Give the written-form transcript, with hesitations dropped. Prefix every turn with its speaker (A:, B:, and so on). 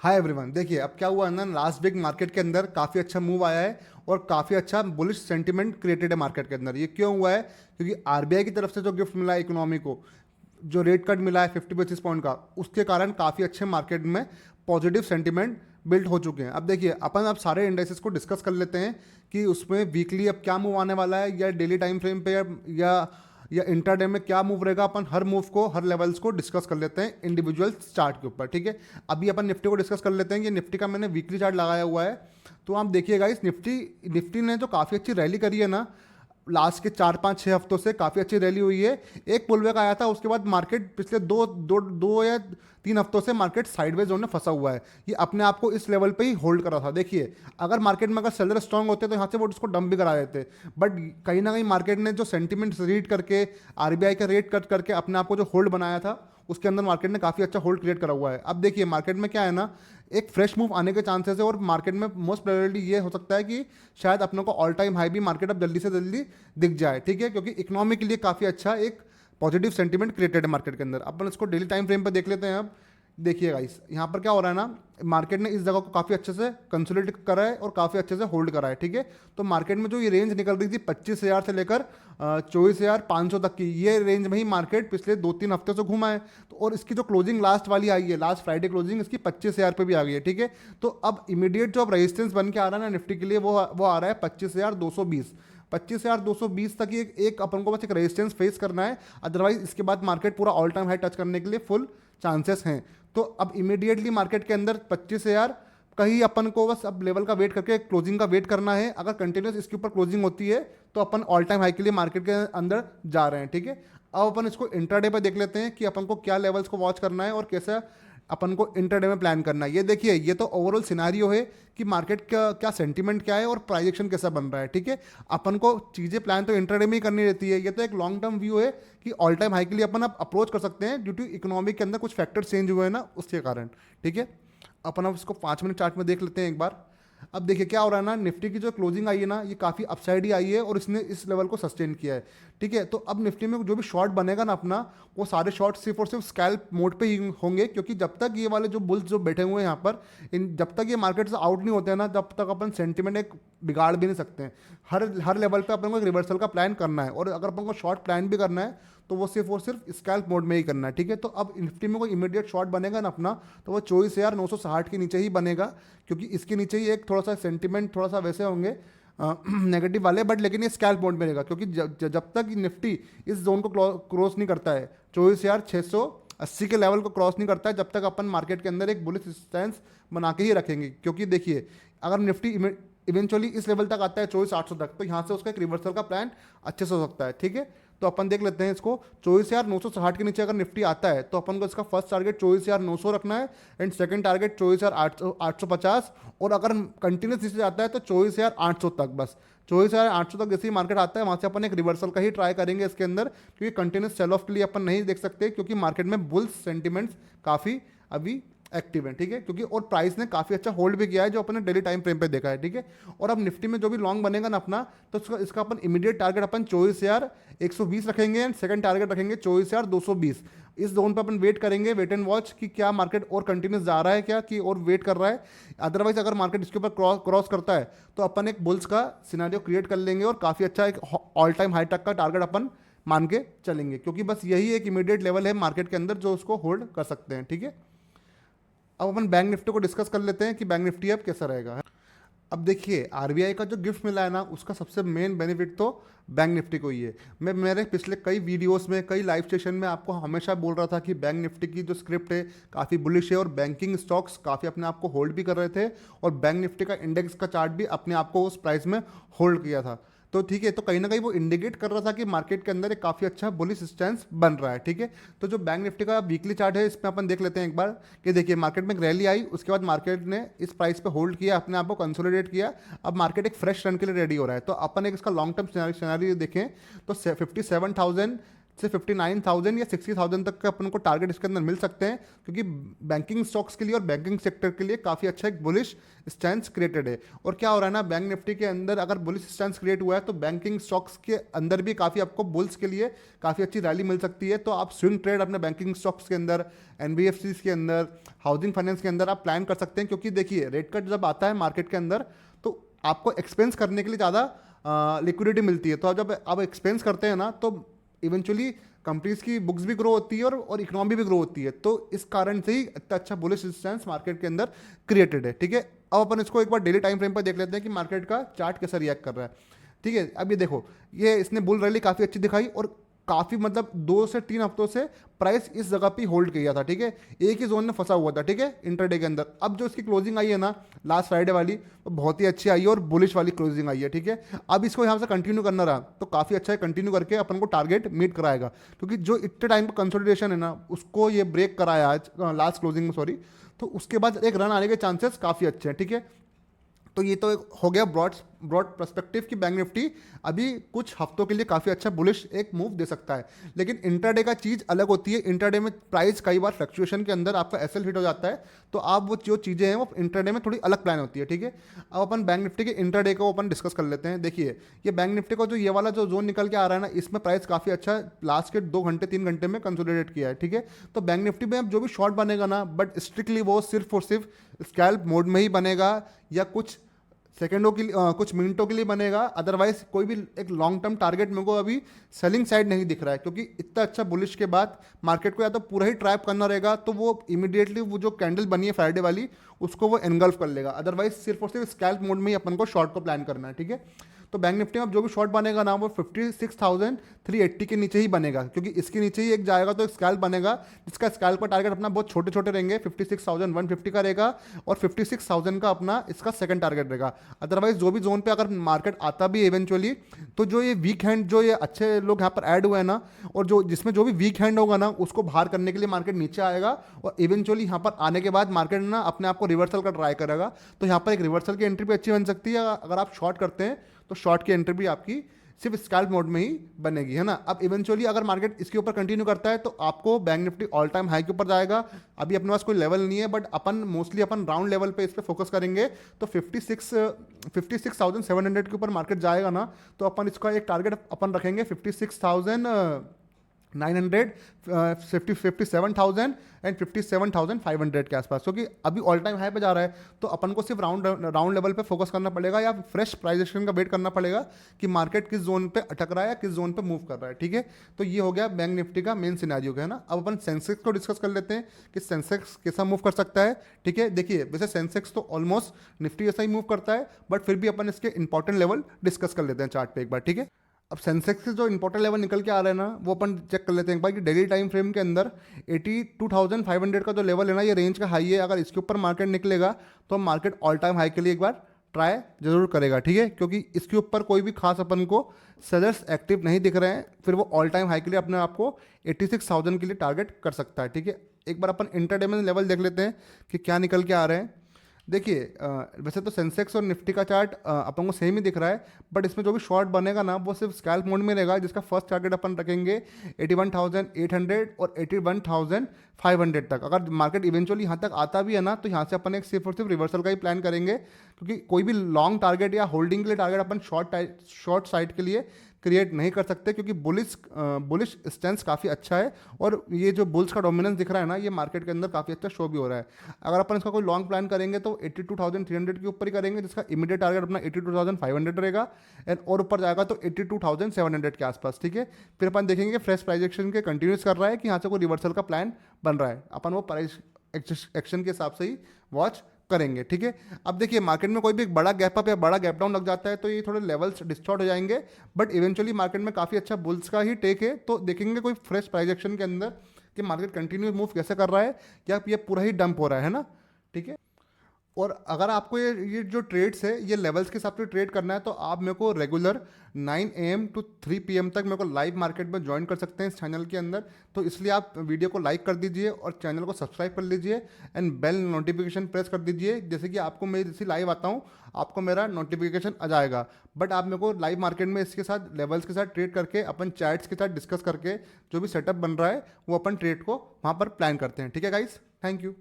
A: Hi everyone, देखिए अब क्या हुआ है ना, लास्ट वीक मार्केट के अंदर काफ़ी अच्छा मूव आया है और काफ़ी अच्छा बुलिश सेंटिमेंट क्रिएटेड है मार्केट के अंदर। ये क्यों हुआ है? क्योंकि आरबीआई की तरफ से जो गिफ्ट मिला है इकोनॉमी को, जो रेट कट मिला है 50 बेसिस पॉइंट का, उसके कारण काफ़ी अच्छे मार्केट में पॉजिटिव सेंटिमेंट बिल्ड हो चुके हैं। अब देखिए अपन अब सारे इंडेक्सेस को डिस्कस कर लेते हैं कि उसमें वीकली अब क्या मूव आने वाला है, या डेली टाइम फ्रेम पे, या इंटरडे में क्या मूव रहेगा। अपन हर मूव को, हर लेवल्स को डिस्कस कर लेते हैं इंडिविजुअल चार्ट के ऊपर, ठीक है। अभी अपन निफ्टी को डिस्कस कर लेते हैं। ये निफ्टी का मैंने वीकली चार्ट लगाया हुआ है। तो आप देखिएगा इस निफ्टी निफ्टी ने जो काफ़ी अच्छी रैली करी है ना, लास्ट के 4 5 6 हफ्तों से काफ़ी अच्छी रैली हुई है। एक पुलबैक आया था, उसके बाद मार्केट पिछले दो या 3 हफ्तों से मार्केट साइडवेज जोन में फंसा हुआ है। ये अपने आप को इस लेवल पे ही होल्ड कर रहा था। देखिए अगर मार्केट में अगर सेलर स्ट्रांग होते तो यहाँ से वो उसको डंप भी करा देते, बट कहीं ना कहीं मार्केट ने जो सेंटिमेंट्स रीड करके, आरबीआई का रेट कट करके अपने आप को जो होल्ड बनाया था, उसके अंदर मार्केट ने काफ़ी अच्छा होल्ड क्रिएट करा हुआ है। अब देखिए मार्केट में क्या है ना, एक फ्रेश मूव आने के चांसेस है और मार्केट में मोस्ट प्रोबेबिलिटी ये हो सकता है कि शायद अपनों को ऑल टाइम हाई भी मार्केट अब जल्दी से जल्दी दिख जाए, ठीक है। क्योंकि इकोनॉमी के लिए काफ़ी अच्छा एक पॉजिटिव सेंटीमेंट क्रिएटेड है मार्केट के अंदर। अपन इसको डेली टाइम फ्रेम पर देख लेते हैं। अब देखिए गाइस, यहाँ पर क्या हो रहा है ना, मार्केट ने इस जगह को काफ़ी अच्छे से कंसोलिडेट करा है और काफ़ी अच्छे से होल्ड करा है, ठीक है। तो मार्केट में जो ये रेंज निकल रही थी 25,000 से लेकर 24,500 तक की, ये रेंज में ही मार्केट पिछले 2 3 हफ्ते से घूमा है। तो और इसकी जो क्लोजिंग लास्ट वाली आई है, लास्ट फ्राइडे क्लोजिंग इसकी 25,000 पे भी आ गई है, ठीक है। तो अब इमीडिएट जो अब रेजिस्टेंस बन के आ रहा है ना निफ्टी के लिए, वो आ रहा है 25,220। 25,220 तक ही एक अपन को बस एक रेजिस्टेंस फेस करना है। अदरवाइज इसके बाद मार्केट पूरा ऑल टाइम हाई टच करने के लिए फुल चांसेस हैं। तो अब इमीडिएटली मार्केट के अंदर 25,000 का ही अपन को बस अब लेवल का वेट करके क्लोजिंग का वेट करना है। अगर कंटिन्यूस इसके ऊपर क्लोजिंग होती है तो अपन ऑल टाइम हाई के लिए मार्केट के अंदर जा रहे हैं, ठीक है। अब अपन इसको इंट्राडे पे देख लेते हैं कि अपन को क्या लेवल्स को वॉच करना है और कैसा अपन को इंट्राडे में प्लान करना है। ये देखिए, ये तो ओवरऑल सिनारियो है कि मार्केट का क्या सेंटीमेंट क्या है और प्राइजेक्शन कैसा बन रहा है, ठीक है। अपन को चीज़ें प्लान तो इंट्राडे में ही करनी रहती है। ये तो एक लॉन्ग टर्म व्यू है कि ऑल टाइम हाई के लिए अपन अब अप्रोच कर सकते हैं ड्यू टू इकोनॉमी के अंदर कुछ फैक्टर चेंज हुए हैं ना, उसके कारण, ठीक है। अपन अब इसको 5 मिनट चार्ट में देख लेते हैं एक बार। अब देखिए क्या हो रहा है ना, निफ्टी की जो क्लोजिंग आई है ना, ये काफ़ी अपसाइड ही आई है और इसने इस लेवल को सस्टेन किया है, ठीक है। तो अब निफ्टी में जो भी शॉर्ट बनेगा ना अपना, वो सारे शॉर्ट सिर्फ और सिर्फ स्कैल्प मोड पे ही होंगे। क्योंकि जब तक ये वाले जो बुल्स जो बैठे हुए हैं यहाँ पर, इन जब तक ये मार्केट से आउट नहीं होते हैं ना, तब तक अपन सेंटिमेंट एक बिगाड़ भी नहीं सकते हैं। हर हर लेवल पे अपन को एक रिवर्सल का प्लान करना है, और अगर अपन को शॉर्ट प्लान भी करना है तो वो सिर्फ और सिर्फ स्कैल्प मोड में ही करना है, ठीक है। तो अब निफ्टी में कोई इमीडिएट शॉर्ट बनेगा ना अपना, तो वो 24,960 के नीचे ही बनेगा। क्योंकि इसके नीचे ही एक थोड़ा सा सेंटिमेंट थोड़ा सा वैसे होंगे नेगेटिव वाले, बट लेकिन ये स्कैल्प मोड में रहेगा। क्योंकि जब तक निफ्टी इस जोन को क्रॉस नहीं करता है, 24,680 के लेवल को क्रॉस नहीं करता है, जब तक अपन मार्केट के अंदर एक बुलिश स्टैंस बना के ही रखेंगे। क्योंकि देखिए अगर निफ्टी इवेंचुअली इस लेवल तक आता है 24,800 तक, तो यहाँ से उसका एक रिवर्सल का प्लान अच्छे से हो सकता है, ठीक है। तो अपन देख लेते हैं इसको, 24,960 के नीचे अगर निफ्टी आता है तो अपन को इसका फर्स्ट टारगेट 24,900 रखना है, एंड सेकंड टारगेट 24,850। और अगर कंटिन्यूस नीचे जाता है तो 24,800 तक, बस 24,800 तक जैसे ही मार्केट आता है वहाँ से अपन एक रिवर्सल का ही ट्राई करेंगे इसके अंदर। क्योंकि कंटिन्यूस सेल ऑफ के लिए अपन नहीं देख सकते, क्योंकि मार्केट में बुल्स सेंटिमेंट्स काफ़ी अभी एक्टिव है, ठीक है। क्योंकि और प्राइस ने काफ़ी अच्छा होल्ड भी किया है, जो अपने डेली टाइम फ्रेम पे देखा है, ठीक है। और अब निफ्टी में जो भी लॉन्ग बनेगा ना अपना, तो इसका अपन इमीडिएट टारगेट अपन 24,120 रखेंगे, एंड सेकंड टारगेट रखेंगे 24,220। इस जोन पर अपन वेट करेंगे, वेट एंड वॉच कि क्या मार्केट और कंटिन्यूस जा रहा है क्या, कि और वेट कर रहा है। अदरवाइज अगर मार्केट इसके ऊपर क्रॉस करता है तो अपन एक बुल्स का सिनारियो क्रिएट कर लेंगे और काफ़ी अच्छा एक ऑल टाइम हाई तक का टारगेट अपन मान के चलेंगे। क्योंकि बस यही एक इमीडिएट लेवल है मार्केट के अंदर जो उसको होल्ड कर सकते हैं, ठीक है। अब अपन बैंक निफ्टी को डिस्कस कर लेते हैं कि बैंक निफ्टी अब कैसा रहेगा। अब देखिए आरबीआई का जो गिफ्ट मिला है ना, उसका सबसे मेन बेनिफिट तो बैंक निफ्टी को ही है। मैं मेरे पिछले कई वीडियोस में, कई लाइव सेशन में आपको हमेशा बोल रहा था कि बैंक निफ्टी की जो स्क्रिप्ट है काफ़ी बुलिश है और बैंकिंग स्टॉक्स काफ़ी अपने आप को होल्ड भी कर रहे थे, और बैंक निफ्टी का इंडेक्स का चार्ट भी अपने आप को उस प्राइस में होल्ड किया था। तो ठीक है, तो कहीं ना कहीं वो इंडिकेट कर रहा था कि मार्केट के अंदर एक काफ़ी अच्छा बुलिश स्टैंस बन रहा है, ठीक है। तो जो बैंक निफ्टी का वीकली चार्ट है, इसमें अपन देख लेते हैं एक बार कि देखिए मार्केट में एक रैली आई, उसके बाद मार्केट ने इस प्राइस पे होल्ड किया, अपने आप को कंसोलिडेट किया। अब मार्केट एक फ्रेश रन के लिए रेडी हो रहा है। तो अपन एक इसका लॉन्ग टर्म सिनारियो देखें तो 57,000 से 59,000 या 60,000 तक के अपन को टारगेट इसके अंदर मिल सकते हैं, क्योंकि बैंकिंग स्टॉक्स के लिए और बैंकिंग सेक्टर के लिए काफ़ी अच्छा एक बुलिश स्टैंस क्रिएटेड है। और क्या हो रहा है ना, बैंक निफ्टी के अंदर अगर बुलिश स्टैंस क्रिएट हुआ है तो बैंकिंग स्टॉक्स के अंदर भी काफ़ी आपको बुल्स के लिए काफ़ी अच्छी रैली मिल सकती है। तो आप स्विंग ट्रेड अपने बैंकिंग स्टॉक्स के अंदर, एनबीएफसीज के अंदर, हाउसिंग फाइनेंस के अंदर आप प्लान कर सकते हैं, क्योंकि देखिए रेट कट जब आता है मार्केट के अंदर तो आपको एक्सपेंस करने के लिए ज़्यादा लिक्विडिटी मिलती है। तो जब आप एक्सपेंस करते हैं ना तो इवेंचुअली कंपनीज की बुक्स भी ग्रो होती है और इकोनॉमी भी ग्रो होती है। तो इस कारण से ही इतना अच्छा बुलिश स्टैंस मार्केट के अंदर क्रिएटेड है। ठीक है, अब अपन इसको एक बार डेली टाइम फ्रेम पर देख लेते हैं कि मार्केट का चार्ट कैसा रिएक्ट कर रहा है। ठीक है, अब ये देखो, ये इसने बुल रैली काफ़ी अच्छी दिखाई और काफ़ी मतलब 2 से 3 हफ्तों से प्राइस इस जगह पे होल्ड किया था। ठीक है, एक ही जोन में फंसा हुआ था। ठीक है, इंटरडे के अंदर अब जो इसकी क्लोजिंग आई है ना लास्ट फ्राइडे वाली, वो बहुत ही अच्छी आई है और बुलिश वाली क्लोजिंग आई है। ठीक है, अब इसको यहाँ से कंटिन्यू करना रहा तो काफ़ी अच्छा है, कंटिन्यू करके अपन को टारगेट मीट कराएगा, क्योंकि जो इतने टाइम का कंसोलिडेशन है ना उसको ये ब्रेक कराया आज लास्ट क्लोजिंग में, सॉरी, तो उसके बाद एक रन आने के चांसेस काफ़ी अच्छे हैं। ठीक है, तो ये तो एक हो गया ब्रॉड पर्सपेक्टिव की बैंक निफ्टी अभी कुछ हफ्तों के लिए काफ़ी अच्छा बुलिश एक मूव दे सकता है। लेकिन इंटरडे का चीज़ अलग होती है। इंटरडे में प्राइस कई बार फ्लक्चुएशन के अंदर आपका एसएल हिट हो जाता है, तो आप वो जो चीज़ें हैं वो इंटरडे में थोड़ी अलग प्लान होती है। ठीक है, अब अपन बैंक निफ्टी के इंटरडे को अपन डिस्कस कर लेते हैं। देखिए, ये बैंक निफ्टी का जो ये वाला जो जोन निकल के आ रहा है ना, इसमें प्राइस काफ़ी अच्छा लास्ट के 2 घंटे 3 घंटे में कंसोलिडेट किया है। ठीक है, तो बैंक निफ्टी में अब जो भी शॉर्ट बनेगा ना, बट स्ट्रिक्टली वो सिर्फ और सिर्फ स्कैल्प मोड में ही बनेगा या कुछ सेकेंडों के लिए कुछ मिनटों के लिए बनेगा। अदरवाइज कोई भी एक लॉन्ग टर्म टारगेट मेरे को अभी सेलिंग साइड नहीं दिख रहा है, क्योंकि इतना अच्छा बुलिश के बाद मार्केट को या तो पूरा ही ट्रैप करना रहेगा, तो वो इमीडिएटली वो जो कैंडल बनी है फ्राइडे वाली उसको वो एनगल्फ कर लेगा। अदरवाइज सिर्फ और सिर्फ स्कैल्प मोड में ही अपन को शॉर्ट को प्लान करना है। ठीक है, तो बैंक निफ्टी में अब जो भी शॉर्ट बनेगा ना वो 56,380 के नीचे ही बनेगा, क्योंकि इसके नीचे ही एक जाएगा तो एक स्कैल्प बनेगा, जिसका स्कैल्प का टारगेट अपना बहुत छोटे छोटे रहेंगे, 56,150 का रहेगा और 56,000 का अपना इसका सेकंड टारगेट रहेगा। अदरवाइज जो भी जोन पे अगर मार्केट आता भी इवेंचुअली, तो जो ये वीक हैंड जो ये अच्छे लोग यहाँ पर ऐड हुए हैं ना, और जो जिसमें जो भी वीक हैंड होगा ना उसको बाहर करने के लिए मार्केट नीचे आएगा, और इवेंचुअली यहाँ पर आने के बाद मार्केट ना अपने आप को रिवर्सल का ट्राई करेगा। तो यहाँ पर एक रिवर्सल की एंट्री भी अच्छी बन सकती है। अगर आप शॉर्ट करते हैं तो शॉर्ट की एंट्री भी आपकी सिर्फ स्कैल्प मोड में ही बनेगी, है ना। अब इवेंचुअली अगर मार्केट इसके ऊपर कंटिन्यू करता है तो आपको bank Nifty all time high के ऊपर जाएगा। अभी अपने पास कोई लेवल नहीं है, but upon mostly upon round level पे इस पर फोकस करेंगे। तो 56,700 के ऊपर मार्केट जाएगा ना, तो अपन इसका एक टारगेट अपन रखेंगे 56,900, 57,000 एंड 57,500 के आसपास, क्योंकि अभी ऑल टाइम हाई पे जा रहा है। तो अपन को सिर्फ राउंड लेवल पे फोकस करना पड़ेगा या फ्रेश प्राइस एक्शन का वेट करना पड़ेगा कि मार्केट किस जोन पे अटक रहा है या किस जोन पे मूव कर रहा है। ठीक है, तो ये हो गया बैंक निफ्टी का मेन सिनेरियो, है ना। अब अपन सेंसेक्स को डिस्कस कर लेते हैं कि सेंसेक्स कैसा मूव कर सकता है। ठीक है, देखिए वैसे सेंसेक्स तो ऑलमोस्ट निफ्टी जैसा ही मूव करता है, बट फिर भी अपन इसके इंपॉर्टेंट लेवल डिस्कस कर लेते हैं चार्ट पे एक बार। ठीक है, अब सेंसेक्स के जो इंपॉर्टेंट लेवल निकल के आ रहे हैं ना, वो अपन चेक कर लेते हैं एक बार कि डेली टाइम फ्रेम के अंदर 82,500 का जो लेवल है ना, ये रेंज का हाई है। अगर इसके ऊपर मार्केट निकलेगा तो मार्केट ऑल टाइम हाई के लिए एक बार ट्राई जरूर करेगा। ठीक है, क्योंकि इसके ऊपर कोई भी खास अपन को सेलर्स एक्टिव नहीं दिख रहे हैं, फिर वो ऑल टाइम हाई के लिए अपने आप को 86,000 के लिए टारगेट कर सकता है। ठीक है, एक बार अपन इंटरडे में लेवल देख लेते हैं कि क्या निकल के आ रहे हैं। देखिए वैसे तो सेंसेक्स और निफ्टी का चार्ट अपन को सेम ही दिख रहा है, बट इसमें जो भी शॉर्ट बनेगा ना वो सिर्फ स्कैल्प मोड में रहेगा, जिसका फर्स्ट टारगेट अपन रखेंगे 81,800 और 81,500 तक। अगर मार्केट इवेंचुअली यहाँ तक आता भी है ना, तो यहाँ से अपन एक सिर्फ और सिर्फ रिवर्सल का ही प्लान करेंगे, क्योंकि कोई भी लॉन्ग टारगेट या होल्डिंग के लिए टारगेट अपन शॉर्ट साइड के लिए क्रिएट नहीं कर सकते, क्योंकि बुलिश स्टेंस काफ़ी अच्छा है और ये जो बुल्स का डोमिनेंस दिख रहा है ना, ये मार्केट के अंदर काफ़ी अच्छा शो भी हो रहा है। अगर अपन इसका कोई लॉन्ग प्लान करेंगे तो 82,300 के ऊपर ही करेंगे, जिसका इमीडिएट टारगेट अपना 82,500 रहेगा, एंड और ऊपर जाएगा तो 82,700 के आसपास। ठीक है, फिर अपन देखेंगे फ्रेश प्राइस एक्शन के कंटिन्यूस कर रहा है कि यहाँ से कोई रिवर्सल का प्लान बन रहा है, अपन वो प्राइस एक्शन के हिसाब से ही वॉच करेंगे। ठीक है, अब देखिए मार्केट में कोई भी एक बड़ा गैप अप या बड़ा गैप डाउन लग जाता है तो ये थोड़े लेवल्स डिस्टॉर्ट हो जाएंगे, बट इवेंचुअली मार्केट में काफ़ी अच्छा बुल्स का ही टेक है। तो देखेंगे कोई फ्रेश प्राइस एक्शन के अंदर कि मार्केट कंटिन्यू मूव कैसे कर रहा है या ये पूरा ही डंप हो रहा है ना। ठीक है, और अगर आपको ये जो ट्रेड्स है ये लेवल्स के हिसाब से ट्रेड करना है तो आप मेरे को रेगुलर 9 AM to 3 PM तक मेरे को लाइव मार्केट में ज्वाइन कर सकते हैं इस चैनल के अंदर। तो इसलिए आप वीडियो को लाइक कर दीजिए और चैनल को सब्सक्राइब कर लीजिए एंड बेल नोटिफिकेशन प्रेस कर दीजिए, जैसे कि आपको मैं जैसे लाइव आता हूँ आपको मेरा नोटिफिकेशन आ जाएगा। बट आप मेरे को लाइव मार्केट में इसके साथ लेवल्स के साथ ट्रेड करके अपन चैट्स के साथ डिस्कस करके जो भी सेटअप बन रहा है वो अपन ट्रेड को वहाँ पर प्लान करते हैं। ठीक है गाइस, थैंक यू।